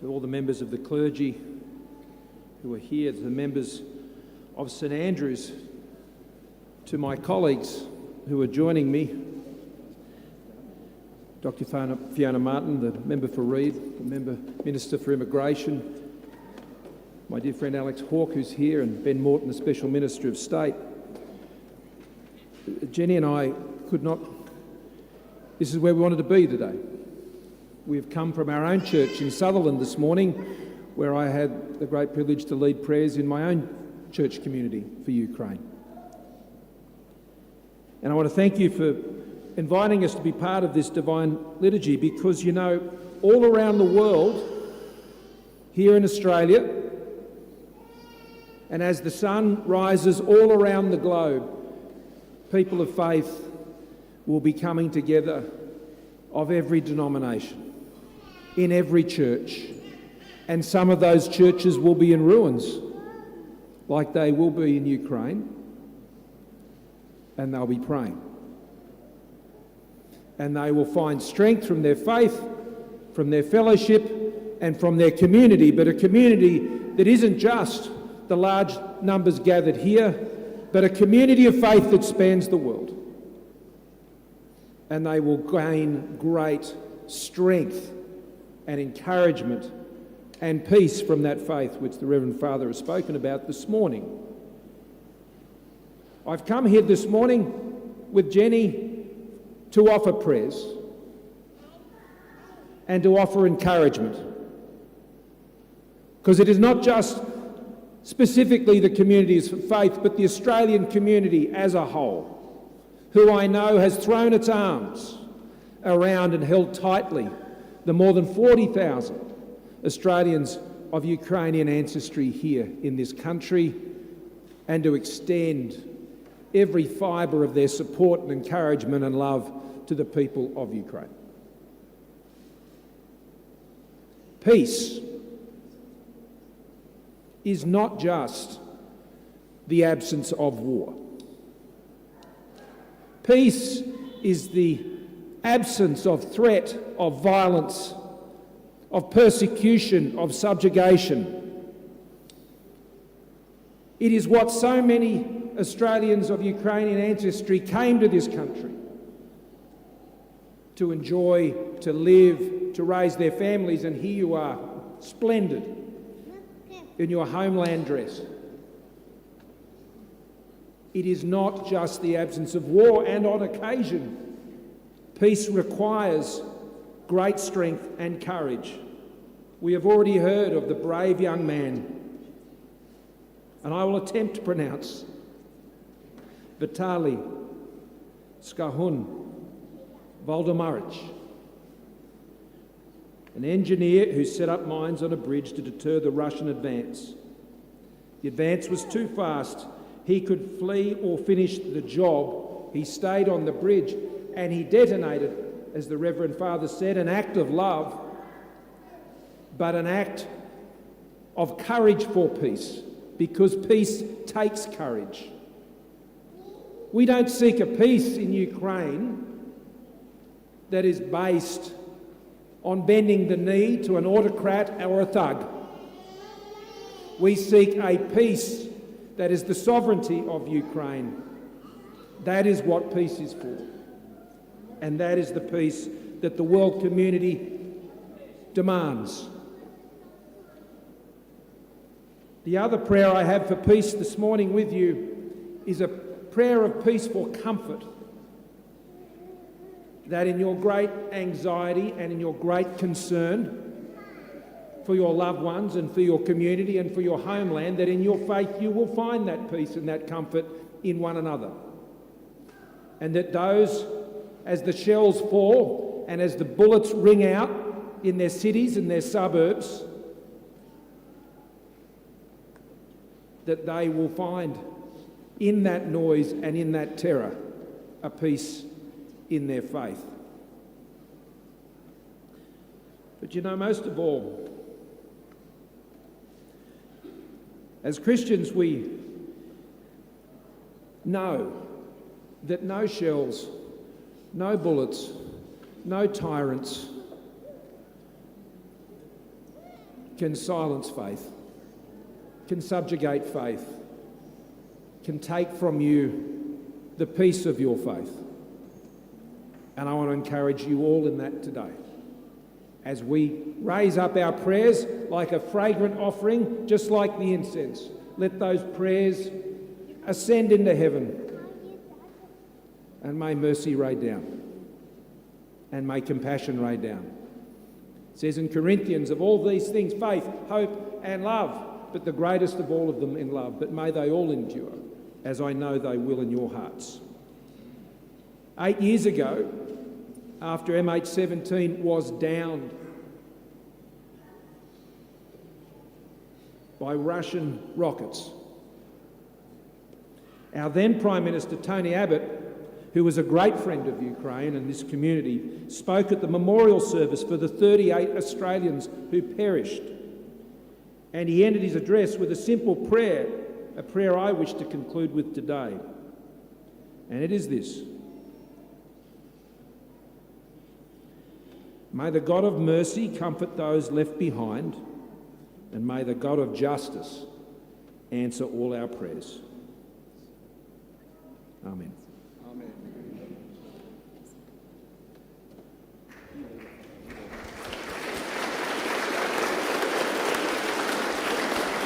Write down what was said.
to all the members of the clergy who are here, to the members of St Andrews, to my colleagues who are joining me, Dr. Fiona Martin, the member for Reid, the Minister for Immigration, my dear friend Alex Hawke, who's here, and Ben Morton, the Special Minister of State. Jenny and I could not... This is where we wanted to be today. We have come from our own church in Sutherland this morning, where I had the great privilege to lead prayers in my own church community for Ukraine. And I want to thank you for inviting us to be part of this divine liturgy, because, you know, all around the world, here in Australia, and as the sun rises all around the globe, people of faith will be coming together of every denomination, in every church. And some of those churches will be in ruins, like they will be in Ukraine, and they'll be praying. And they will find strength from their faith, from their fellowship, and from their community, but a community that isn't just the large numbers gathered here, but a community of faith that spans the world. And they will gain great strength and encouragement and peace from that faith which the Reverend Father has spoken about this morning. I've come here this morning with Jenny to offer prayers and to offer encouragement, because it is not just specifically the communities of faith, but the Australian community as a whole, who I know has thrown its arms around and held tightly the more than 40,000 Australians of Ukrainian ancestry here in this country, and to extend every fibre of their support and encouragement and love to the people of Ukraine. Peace is not just the absence of war. Peace is the absence of threat, of violence, of persecution, of subjugation. It is what so many Australians of Ukrainian ancestry came to this country to enjoy, to live, to raise their families, and here you are, splendid, in your homeland dress. It is not just the absence of war, and on occasion, peace requires great strength and courage. We have already heard of the brave young man, and I will attempt to pronounce, Vitaly Skahun Volodymyrych, an engineer who set up mines on a bridge to deter the Russian advance. The advance was too fast. He could flee or finish the job. He stayed on the bridge, and he detonated, as the Reverend Father said, an act of love, but an act of courage for peace, because peace takes courage. We don't seek a peace in Ukraine that is based on bending the knee to an autocrat or a thug. We seek a peace that is the sovereignty of Ukraine. That is what peace is for. And that is the peace that the world community demands. The other prayer I have for peace this morning with you is a prayer of peace for comfort. That in your great anxiety and in your great concern for your loved ones and for your community and for your homeland, that in your faith you will find that peace and that comfort in one another. And that those, as the shells fall and as the bullets ring out in their cities and their suburbs, that they will find in that noise and in that terror a peace in their faith. But you know, most of all, as Christians, we know that no shells, no bullets, no tyrants can silence faith, can subjugate faith, can take from you the peace of your faith. And I want to encourage you all in that today. As we raise up our prayers like a fragrant offering, just like the incense, let those prayers ascend into heaven, and may mercy rain down, and may compassion rain down. It says in Corinthians, of all these things, faith, hope and love, but the greatest of all of them in love. But may they all endure, as I know they will in your hearts. 8 years ago, after MH17 was downed by Russian rockets, our then Prime Minister Tony Abbott, who was a great friend of Ukraine and this community, spoke at the memorial service for the 38 Australians who perished. And he ended his address with a simple prayer, a prayer I wish to conclude with today. And it is this: may the God of mercy comfort those left behind, and may the God of justice answer all our prayers. Amen.